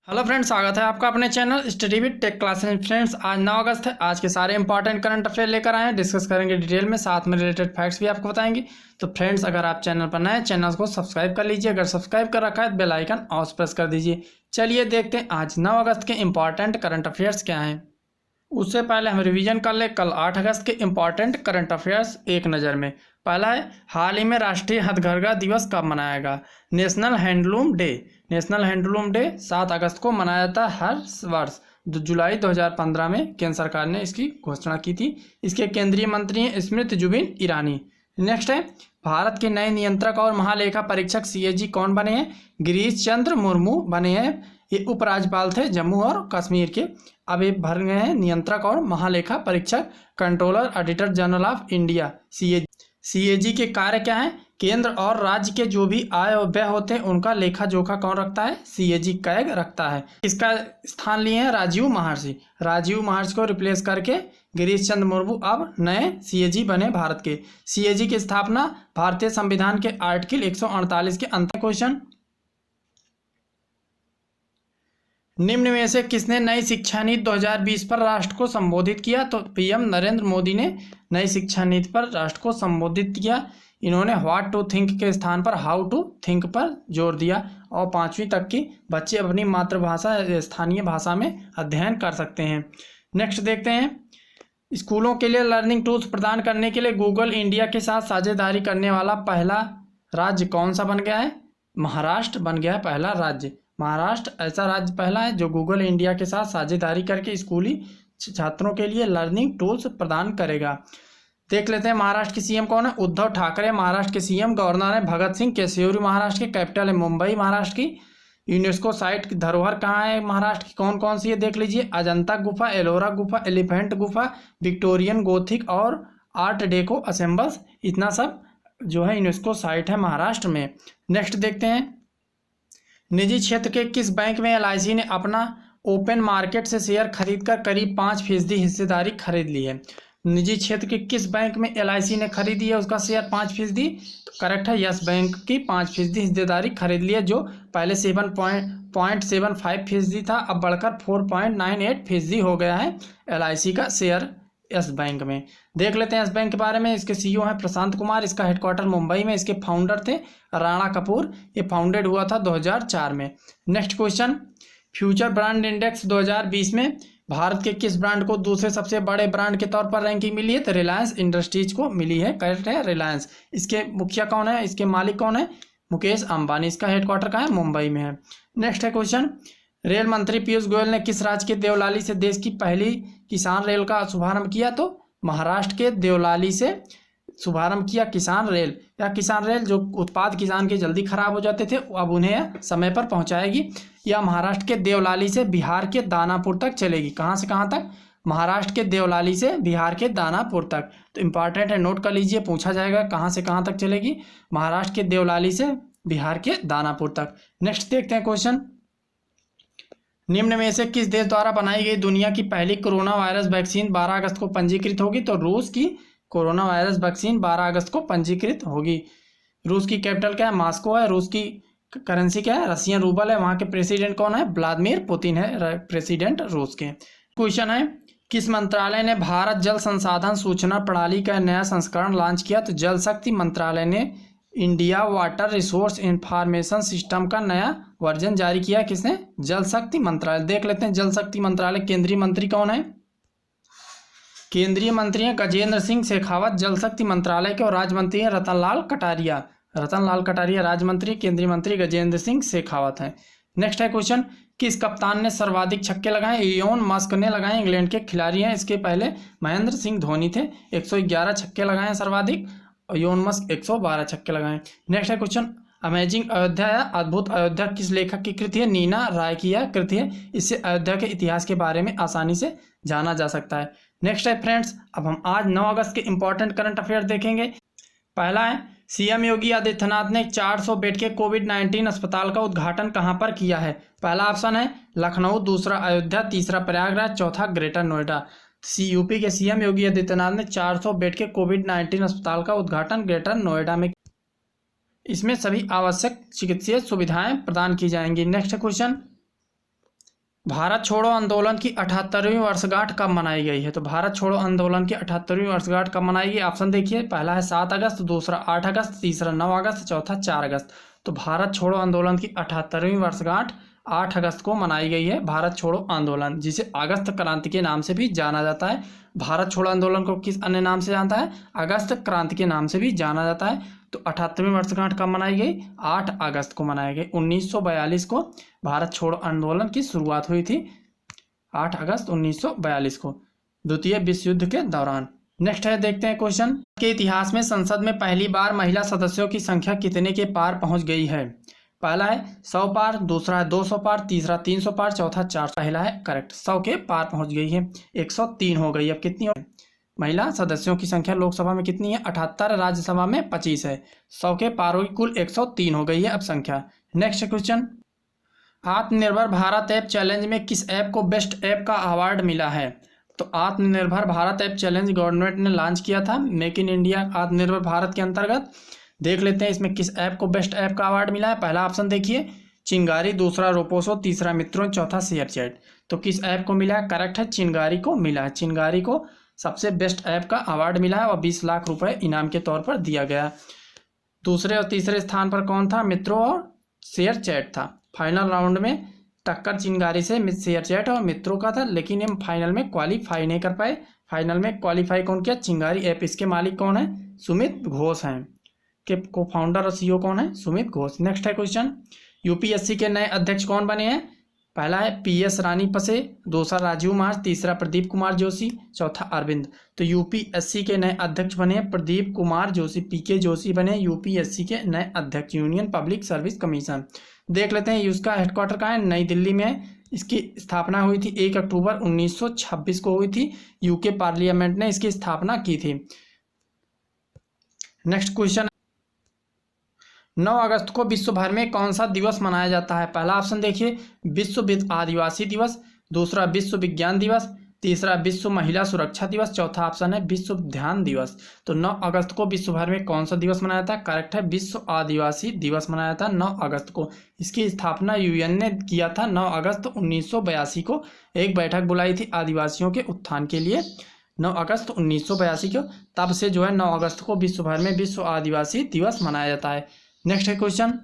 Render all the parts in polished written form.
Hello friends, स्वागत है आपका अपने channel study with tech class में। फ्रेंड्स, आज 9 अगस्त है। आज के सारे इंपॉर्टेंट करंट अफेयर लेकर आए हैं, डिस्कस करेंगे डिटेल में, साथ में रिलेटेड फैक्ट्स भी आपको बताएंगे। तो फ्रेंड्स, अगर आप चैनल पर नए हैं, चैनल को सब्सक्राइब कर लीजिए। अगर सब्सक्राइब कर रखा है तो बेल आइकन ऑल प्रेस कर दीजिए। चलिए देखते हैं आज 9 अगस्त के इंपॉर्टेंट करंट अफेयर्स क्या हैं। उससे पहले हम रिवीजन कर ले कल 8 अगस्त के इंपॉर्टेंट करंट अफेयर्स एक नज़र में। पहला है, हाल ही में राष्ट्रीय हथकरघा दिवस कब मनाया गया? National handloom day. National handloom day 7 अगस्त को मनाया जाता है हर वर्ष। जुलाई 2015 में केंद्र सरकार ने इसकी घोषणा की थी। इसके केंद्रीय मंत्री हैं स्मृति जुबिन ईरानी। नेक्स्ट है, भारत के नए नियंत्रक और महालेखा परीक्षक सीएजी कौन बने हैं? गिरीश चंद्र मुर्मू बने हैं। ये उपराज्यपाल थे जम्मू और कश्मीर के। अब ये भर गए हैं नियंत्रक और महालेखा परीक्षक, controller auditor general of India CAG. CAG के कार्य क्या है? केंद्र और राज्य के जो भी आय और व्यय होते हैं उनका लेखा जोखा कौन रखता है? सीएजी कैग रखता है। इसका स्थान लिए हैं राजीव महर्षि। राजीव महर्षि को रिप्लेस करके गिरीश चंद्र मुर्मू अब नए सीएजी बने भारत के। सीएजी की स्थापना भारतीय संविधान के आर्टिकल 148 के अंतर्गत। क्वेश्चन, निम्न में से किसने नई शिक्षा नीति 2020 पर राष्ट्र को संबोधित किया? तो पीएम नरेंद्र मोदी ने नई शिक्षा नीति पर राष्ट्र को संबोधित किया। इन्होंने व्हाट टू थिंक के स्थान पर हाउ टू थिंक पर जोर दिया। और 5वीं तक की बच्चे अपनी मातृभाषा स्थानीय भाषा में अध्ययन कर सकते हैं। नेक्स्ट देखते हैं, स्कूलों के लिए लर्निंग टूल्स प्रदान करने के लिए गूगल इंडिया के साथ साझेदारी करने वाला पहला राज्य कौन सा बन गया है? महाराष्ट्र बन गया है पहला राज्य। महाराष्ट्र ऐसा राज्य पहला है जो गूगल इंडिया के साथ साझेदारी करके स्कूली छात्रों के लिए लर्निंग टूल्स प्रदान करेगा। देख लेते हैं महाराष्ट्र के सीएम कौन है? उद्धव ठाकरे महाराष्ट्र के सीएम। गवर्नर है भगत सिंह केसरी महाराष्ट्र के। कैपिटल है मुंबई महाराष्ट्र की। यूनेस्को साइट की धरोहर कहाँ है महाराष्ट्र की? कौन कौन सी है देख लीजिए, अजंता गुफा, एलोरा गुफा, एलिफेंट गुफा, विक्टोरियन गोथिक और आर्ट डेको असेंबल्स। इतना सब जो है यूनेस्को साइट है महाराष्ट्र में। नेक्स्ट देखते हैं, निजी क्षेत्र के किस बैंक में एलआईसी ने अपना ओपन मार्केट से शेयर खरीदकर करीब 5% हिस्सेदारी खरीद ली है? निजी क्षेत्र के किस बैंक में एलआईसी ने खरीदी है उसका शेयर 5%? तो करेक्ट है, यस बैंक की 5% हिस्सेदारी खरीद ली है, जो पहले 7.75% था, अब बढ़कर 4.98% हो गया है एलआईसी का शेयर यस बैंक में। देख लेते हैं यस बैंक के बारे में। इसके सीईओ हैं प्रशांत कुमार। इसका हेडक्वार्टर मुंबई में। इसके फाउंडर थे राणा कपूर। ये फाउंडेड हुआ था 2004 में। Next question, future brand index 2020 में भारत के किस ब्रांड को दूसरे सबसे बड़े ब्रांड के तौर पर रैंकिंग मिली है? तो रिलायंस इंडस्ट्रीज को मिली है। करेक्ट है, रिलायंस। इसके मुखिया कौन है? इसके मालिक कौन है? मुकेश अंबानी। इसका हेडक्वार्टर कहाँ है? मुंबई में है। नेक्स्ट है क्वेश्चन, रेल मंत्री पीयूष गोयल ने किस राज्य के देवलाली से देश की पहली किसान रेल का शुभारंभ किया? तो महाराष्ट्र के देवलाली से शुभारंभ किया किसान रेल। या किसान रेल जो उत्पाद किसान के जल्दी खराब हो जाते थे अब उन्हें समय पर पहुंचाएगी। या महाराष्ट्र के देवलाली से बिहार के दानापुर तक चलेगी। कहां से कहां तक? महाराष्ट्र के देवलाली से बिहार के दानापुर तक। तो इंपॉर्टेंट है, नोट कर लीजिए, पूछा जाएगा कहां से कहां तक चलेगी। महाराष्ट्र के देवलाली से बिहार के दानापुर तक। नेक्स्ट देखते हैं क्वेश्चन, निम्न में से किस देश द्वारा बनाई गई दुनिया की पहली कोरोना वायरस वैक्सीन 12 अगस्त को पंजीकृत होगी? तो रूस की कोरोना वायरस वैक्सीन 12 अगस्त को पंजीकृत होगी। रूस की कैपिटल क्या है? मॉस्को है। रूस की करेंसी क्या है? रशियन रूबल है। वहाँ के प्रेसिडेंट कौन है? व्लादिमीर पुतिन है प्रेसिडेंट रूस के। क्वेश्चन है, किस मंत्रालय ने भारत जल संसाधन सूचना प्रणाली का नया संस्करण लॉन्च किया? तो जल शक्ति मंत्रालय ने India water resource information system का नया वर्जन जारी किया। किसने? जल शक्ति मंत्रालय। देख लेते हैं जल शक्ति मंत्रालय केंद्रीय मंत्री कौन है? केंद्रीय मंत्री हैं गजेंद्र सिंह शेखावत जल शक्ति मंत्रालय के। और राज्य मंत्री हैं रतनलाल कटारिया। रतनलाल कटारिया राज्य मंत्री, केंद्रीय मंत्री गजेंद्र सिंह शेखावत हैं। नेक्स्ट है क्वेश्चन, किस कप्तान ने सर्वाधिक छक्के लगाए? इलोन मस्क ने लगाए। इंग्लैंड के खिलाड़ी हैं। इसके पहले महेंद्र सिंह धोनी थे। 111 छक्के लगाए हैं सर्वाधिक। इलोन मस्क 112 छक्के लगाए। नेक्स्ट है क्वेश्चन, अमेजिंग अयोध्या या अद्भुत अयोध्या किस लेखक की कृति है? नीना राय की यह कृति है। इससे अयोध्या के इतिहास के बारे में आसानी से जाना जा सकता है। नेक्स्ट है फ्रेंड्स, अब हम आज 9 अगस्त के इंपॉर्टेंट करंट अफेयर देखेंगे। पहला है, सीएम योगी आदित्यनाथ ने 400 बेड के कोविड-19 अस्पताल का उद्घाटन कहां पर किया है? पहला ऑप्शन है लखनऊ, दूसरा अयोध्या, तीसरा प्रयागराज, चौथा ग्रेटर नोएडा। यूपी के सीएम योगी आदित्यनाथ ने 400 बेड के कोविड-19 अस्पताल का उद्घाटन ग्रेटर नोएडा में। इसमें सभी आवश्यक चिकित्सीय सुविधाएं प्रदान की जाएंगी। नेक्स्ट क्वेश्चन, भारत छोड़ो आंदोलन की 78वीं वर्षगांठ कब मनाई गई है? तो भारत छोड़ो आंदोलन की 78वीं वर्षगांठ कब मनाई गई? ऑप्शन देखिए, पहला है 7 अगस्त, दूसरा 8 अगस्त, तीसरा 9 अगस्त, चौथा 4 अगस्त। तो भारत छोड़ो आंदोलन की 78वीं वर्षगांठ 8 अगस्त को मनाई गई है। भारत छोड़ो आंदोलन, जिसे अगस्त क्रांति के नाम से भी जाना जाता है। भारत छोड़ो आंदोलन को किस अन्य नाम से जानता है? अगस्त क्रांति के नाम से भी जाना जाता है। तो 78वीं वर्षगांठ कब मनाई गई? 8 अगस्त को मनाई गई। 1942 को भारत छोड़ो आंदोलन की शुरुआत हुई थी, 8 अगस्त 1942 को, द्वितीय विश्व युद्ध के दौरान। नेक्स्ट है, देखते हैं क्वेश्चन के इतिहास में संसद में पहली बार महिला सदस्यों की संख्या कितने के पार पहुंच गई है? पहला है 100 पार, दूसरा है 200 पार, तीसरा 300 पार, चौथा 400। पहला है करेक्ट, 100 के पार पहुंच गई है। 103 हो गई। अब कितनी हो महिला सदस्यों की संख्या लोकसभा में कितनी है? 78, राज्यसभा में 25 है। 100 के पार होगी, कुल 103 हो गई है अब संख्या। नेक्स्ट क्वेश्चन, आत्मनिर्भर भारत ऐप चैलेंज में किस ऐप को बेस्ट ऐप का अवार्ड मिला है? तो आत्मनिर्भर भारत ऐप चैलेंज गवर्नमेंट ने लॉन्च किया था मेक इन इंडिया आत्मनिर्भर भारत के अंतर्गत। देख लेते हैं इसमें किस ऐप को बेस्ट ऐप का अवार्ड मिला है। पहला ऑप्शन देखिए, चिंगारी, दूसरा रोपोसो, तीसरा मित्रों, चौथा शेयरचैट। तो किस ऐप को मिला है? करेक्ट है, चिंगारी को मिला है। चिंगारी को सबसे बेस्ट ऐप का अवार्ड मिला है और 20 लाख रुपए इनाम के तौर पर दिया गया। दूसरे और तीसरे स्थान पर कौन था? मित्रों और शेयरचैट था। फाइनल राउंड में टक्कर चिंगारी से शेयरचैट और मित्रों का था, लेकिन हम फाइनल में क्वालिफाई नहीं कर पाए। फाइनल में क्वालिफाई कौन किया? चिंगारी ऐप। इसके मालिक कौन है? सुमित घोष हैं। के को फाउंडर और सीईओ कौन है? सुमित घोष। नेक्स्ट है क्वेश्चन, यूपीएससी के नए अध्यक्ष कौन बने हैं? पहला है पीएस रानी पसे, दूसरा राजीव महार, तीसरा प्रदीप कुमार जोशी, चौथा अरविंद। तो यूपीएससी के नए अध्यक्ष बने प्रदीप कुमार जोशी, पीके जोशी बने यूपीएससी के नए अध्यक्ष, यूनियन पब्लिक सर्विस कमीशन। देख लेते हैं इसका हेडक्वार्टर कहाँ है? नई दिल्ली में है। इसकी स्थापना हुई थी 1 अक्टूबर 1926 को हुई थी। यूके पार्लियामेंट ने इसकी स्थापना की थी। नेक्स्ट क्वेश्चन, 9 अगस्त को विश्व भर में कौन सा दिवस मनाया जाता है? पहला ऑप्शन देखिए, विश्व आदिवासी दिवस, दूसरा विश्व विज्ञान दिवस, तीसरा विश्व महिला सुरक्षा दिवस, चौथा ऑप्शन है विश्व ध्यान दिवस। तो 9 अगस्त को विश्व भर में कौन सा दिवस मनाया था? करेक्ट है, विश्व आदिवासी दिवस मनाया था 9 अगस्त को। इसकी स्थापना यूएन ने किया था 9 अगस्त 1982 को। एक बैठक बुलाई थी आदिवासियों के उत्थान के लिए 9 अगस्त 1982 को। तब से जो है 9 अगस्त को विश्व भर में विश्व आदिवासी दिवस मनाया जाता है। नेक्स्ट है क्वेश्चन,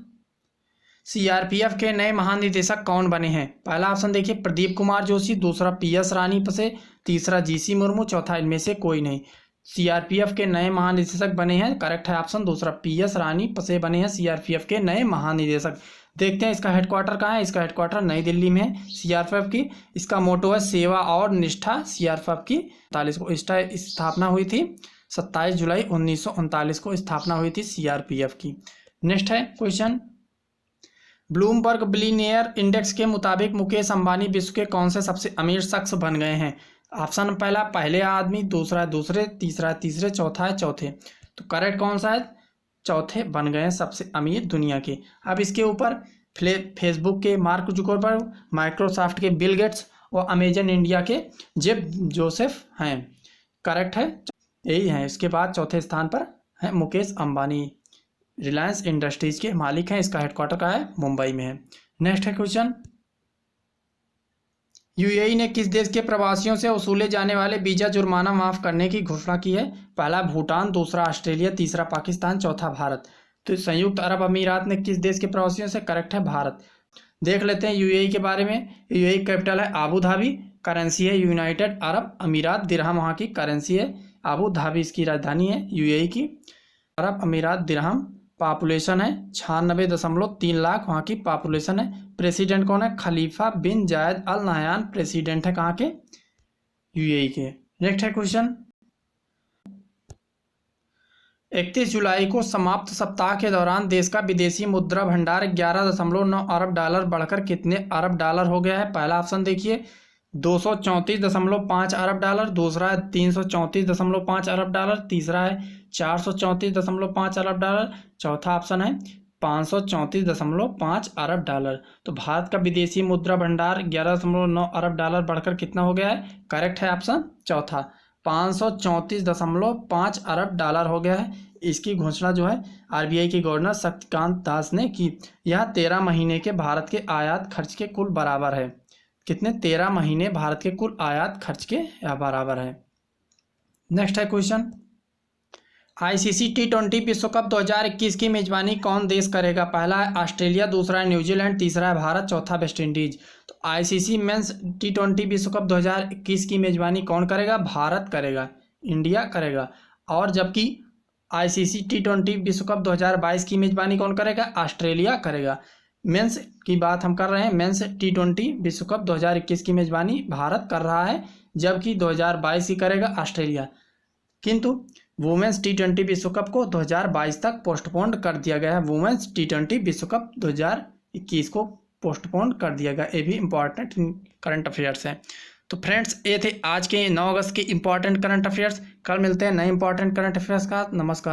सीआरपीएफ के नए महानिदेशक कौन बने हैं? पहला ऑप्शन देखिए, प्रदीप कुमार जोशी, दूसरा पीएस रानी पसे, तीसरा जीसी मुर्मू, चौथा इनमें से कोई नहीं। सीआरपीएफ के नए महानिदेशक बने हैं, करेक्ट है ऑप्शन दूसरा, पीएस रानी पसे बने हैं सीआरपीएफ के नए महानिदेशक। देखते हैं इसका हेडक्वार्टर कहाँ है। इसका हेडक्वार्टर नई दिल्ली में है सीआरपीएफ की। इसका मोटो है सेवा और निष्ठा। सीआरपीएफ की 1939 को स्थापना हुई थी, 27 जुलाई 1939 को स्थापना हुई थी सीआरपीएफ की। नेक्स्ट है क्वेश्चन, ब्लूमबर्ग बिलियनियर इंडेक्स के मुताबिक मुकेश अंबानी विश्व के कौन से सबसे अमीर शख्स बन गए हैं? ऑप्शन पहला पहले आदमी, दूसरा है दूसरे, तीसरा है तीसरे, चौथा है चौथे। तो करेक्ट कौन सा है? चौथे बन गए हैं सबसे अमीर दुनिया के। अब इसके ऊपर फेसबुक के मार्क जुकरबर्ग, माइक्रोसॉफ्ट के बिल गेट्स और अमेजन इंडिया के जेफ जोसेफ हैं। करेक्ट है, यही है। इसके बाद चौथे स्थान पर है मुकेश अंबानी, रिलायंस इंडस्ट्रीज के मालिक हैं। इसका हेडक्वार्टर का है मुंबई में है। नेक्स्ट है क्वेश्चन, यूएई ने किस देश के प्रवासियों से वसूले जाने वाले वीजा जुर्माना माफ करने की घोषणा की है? पहला भूटान, दूसरा ऑस्ट्रेलिया, तीसरा पाकिस्तान, चौथा भारत। तो संयुक्त अरब अमीरात ने किस देश के प्रवासियों से? करेक्ट है भारत। देख लेते हैं यूएई के बारे में। यूएई कैपिटल है आबू धाबी, करेंसी है यूनाइटेड अरब अमीरात दिरहम, वहाँ की करेंसी है। आबू धाबी इसकी राजधानी है यूएई की। अरब अमीरात दिरहम। पॉपुलेशन है 96.3 लाख, वहाँ की पॉपुलेशन है। प्रेसिडेंट कौन है? खलीफा बिन जायद अल नहयान प्रेसिडेंट है कहाँ के? यूएई के। नेक्स्ट है क्वेश्चन, 31 जुलाई को समाप्त सप्ताह के दौरान देश का विदेशी मुद्रा भंडार 11.9 अरब डॉलर बढ़कर कितने अरब डॉलर हो गया है? पहला ऑप्शन देखिए, 234.5 अरब डॉलर, दूसरा है 334.5 अरब डॉलर, तीसरा है 434.5 अरब डॉलर, चौथा ऑप्शन है 534.5 अरब डॉलर। तो भारत का विदेशी मुद्रा भंडार 11.9 अरब डॉलर बढ़कर कितना हो गया है? करेक्ट है ऑप्शन चौथा, 534.5 अरब डॉलर हो गया है। इसकी घोषणा जो है आरबीआई के गवर्नर शक्तिकांत दास ने की। यह 13 महीने के भारत के आयात खर्च के कुल बराबर है। कितने 13 महीने भारत के कुल आयात खर्च के बराबर है। नेक्स्ट है क्वेश्चन, आईसीसी T20 विश्व कप 2021 की मेजबानी कौन देश करेगा? पहला है ऑस्ट्रेलिया, दूसरा है न्यूजीलैंड, तीसरा है भारत, चौथा वेस्ट इंडीज। तो आईसीसी मेंस T20 विश्व कप 2021 की मेजबानी कौन करेगा? भारत करेगा, इंडिया करेगा। और जबकि आईसीसी T20 विश्व कप 2022 की मेजबानी कौन करेगा? ऑस्ट्रेलिया करेगा। मेंस की बात हम कर रहे हैं, मेंस T20 विश्व कप 2021 की मेजबानी भारत कर रहा है, जबकि 2022 की करेगा ऑस्ट्रेलिया। किंतु वुमेन्स T20 विश्व कप को 2022 तक पोस्टपोन कर दिया गया है। वुमेन्स T20 विश्व कप 2021 को पोस्टपोन कर दिया गया। ये भी इंपॉर्टेंट करंट अफेयर्स है। तो फ्रेंड्स, ये थे आज के 9 अगस्त के इंपॉर्टेंट करंट अफेयर्स। कल मिलते हैं नए इंपॉर्टेंट करंट अफेयर्स का। नमस्कार।